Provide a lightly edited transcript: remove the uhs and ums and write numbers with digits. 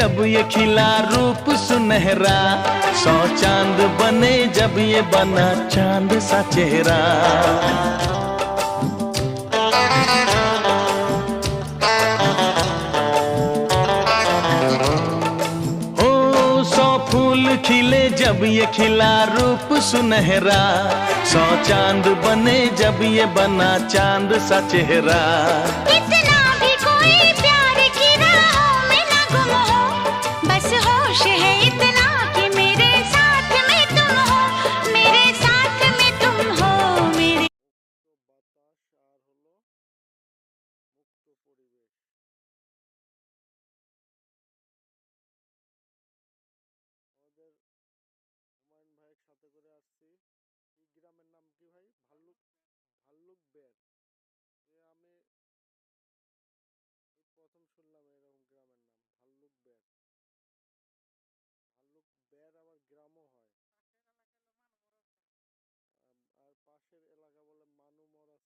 जब ये खिला रूप सुनहरा, 100 चांद बने जब ये बना चांद सा चेहरा। ओ 100 फूल खिले जब ये खिला रूप सुनहरा, 100 चांद बने जब ये बना चांद सा चेहरा। इतना भी कोई प्यार की राहों में ना गुम हो, बस होश है इतना कि मेरे साथ में तुम हो, मेरे साथ में तुम हो मेरे। বাতাস আর হলো মুক্ত পরিবেশ। আমাদের হুমায়ুন ভাইয়ের সাথে করে আসছি। এই গ্রামের নাম কি ভাই? ভাল্লুক বের। আমি এই প্রথম শুনলাম এরকম গ্রামের নাম ভাল্লুক বের। ভাল্লুক বের আবার গ্রামও হয়। আর পাশের এলাকা বলে মানুমরা চলা।